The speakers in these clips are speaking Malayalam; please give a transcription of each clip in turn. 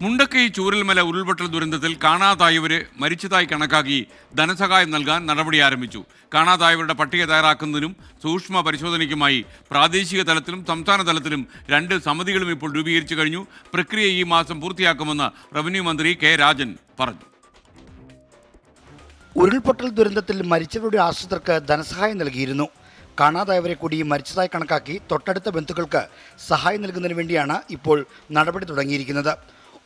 മുണ്ടക്കൈ ചൂരൽമല ഉരുൾപൊട്ടൽ ദുരന്തത്തിൽ കാണാതായവരെ മരിച്ചതായി കണക്കാക്കി ധനസഹായം നൽകാൻ നടപടി ആരംഭിച്ചു. കാണാതായവരുടെ പട്ടിക തയ്യാറാക്കുന്നതിനും സൂക്ഷ്മ പരിശോധനയ്ക്കുമായി പ്രാദേശിക തലത്തിലും സംസ്ഥാന തലത്തിലും 2 സമിതികളും ഇപ്പോൾ രൂപീകരിച്ചു കഴിഞ്ഞു. പ്രക്രിയ ഈ മാസം പൂർത്തിയാക്കുമെന്ന് റവന്യൂ മന്ത്രി കെ രാജൻ പറഞ്ഞു. ഉരുൾപൊട്ടൽ ദുരന്തത്തിൽ മരിച്ചവരുടെ ആശ്രിതർക്ക് ധനസഹായം നൽകിയിരുന്നു. കാണാതായവരെ കൂടി മരിച്ചതായി കണക്കാക്കി തൊട്ടടുത്ത ബന്ധുക്കൾക്ക് സഹായം നൽകുന്നതിന് വേണ്ടിയാണ് ഇപ്പോൾ നടപടി തുടങ്ങിയിരിക്കുന്നത്.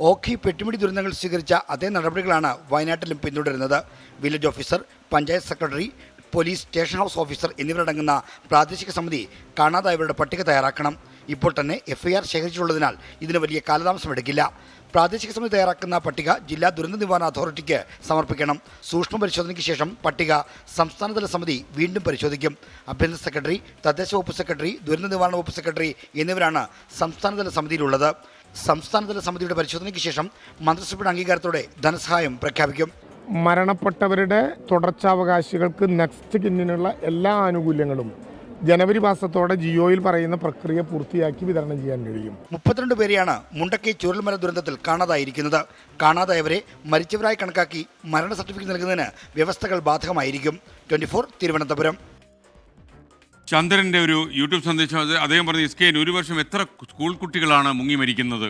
ഓഖി പെട്ടിമുടി ദുരന്തങ്ങൾ സ്വീകരിച്ച അതേ നടപടികളാണ് വയനാട്ടിലും പിന്തുടരുന്നത്. Village officer, panchayat secretary, police station house officer എന്നിവരടങ്ങുന്ന പ്രാദേശിക സമിതി കാണാതായവരുടെ പട്ടിക തയ്യാറാക്കണം. ഇപ്പോൾ തന്നെ FIR ശേഖരിച്ചിട്ടുള്ളതിനാൽ ഇതിന് വലിയ കാലതാമസം എടുക്കില്ല. പ്രാദേശിക സമിതി തയ്യാറാക്കുന്ന പട്ടിക ജില്ലാ ദുരന്ത നിവാരണ അതോറിറ്റിക്ക് സമർപ്പിക്കണം. സൂക്ഷ്മ പരിശോധനയ്ക്ക് ശേഷം പട്ടിക സംസ്ഥാനതല സമിതി വീണ്ടും പരിശോധിക്കും. ആഭ്യന്തര സെക്രട്ടറി, തദ്ദേശ വകുപ്പ് സെക്രട്ടറി, ദുരന്ത നിവാരണ വകുപ്പ് സെക്രട്ടറി എന്നിവരാണ് സംസ്ഥാനതല സമിതിയിലുള്ളത്. സംസ്ഥാനതല സമിതിയുടെ പരിശോധനയ്ക്ക് ശേഷം മന്ത്രിസഭയുടെ അംഗീകാരത്തോടെ ധനസഹായം പ്രഖ്യാപിക്കും. മരണപ്പെട്ടവരുടെ തുടർച്ചാവകാശികൾക്ക് നെക്സ്റ്റ് കിന്നിനുള്ള എല്ലാ ആനുകൂല്യങ്ങളും ജനുവരി മാസത്തോടെ ജിയോയിൽ പറയുന്ന പ്രക്രിയ പൂർത്തിയാക്കി വിതരണം ചെയ്യാൻ കഴിയും. 32 പേരെയാണ് മുണ്ടക്കൈ ചൂരൽമല ദുരന്തത്തിൽ കാണാതായിരിക്കുന്നത്. കാണാതായവരെ മരിച്ചവരായി കണക്കാക്കി മരണ സർട്ടിഫിക്കറ്റ് നൽകുന്നതിന് വ്യവസ്ഥകൾ ബാധകമായിരിക്കും. 24 തിരുവനന്തപുരം. ചന്ദ്രൻ്റെ ഒരു യൂട്യൂബ് സന്ദേശം, അദ്ദേഹം പറഞ്ഞു, SKN 1 വർഷം എത്ര സ്കൂൾ കുട്ടികളാണ് മുങ്ങി മരിക്കുന്നത്?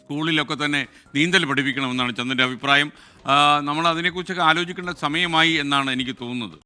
സ്കൂളിലൊക്കെ തന്നെ നീന്തൽ പഠിപ്പിക്കണമെന്നാണ് ചന്ദ്രൻ്റെ അഭിപ്രായം. നമ്മൾ അതിനെക്കുറിച്ചൊക്കെ ആലോചിക്കേണ്ട സമയമായി എന്നാണ് എനിക്ക് തോന്നുന്നത്.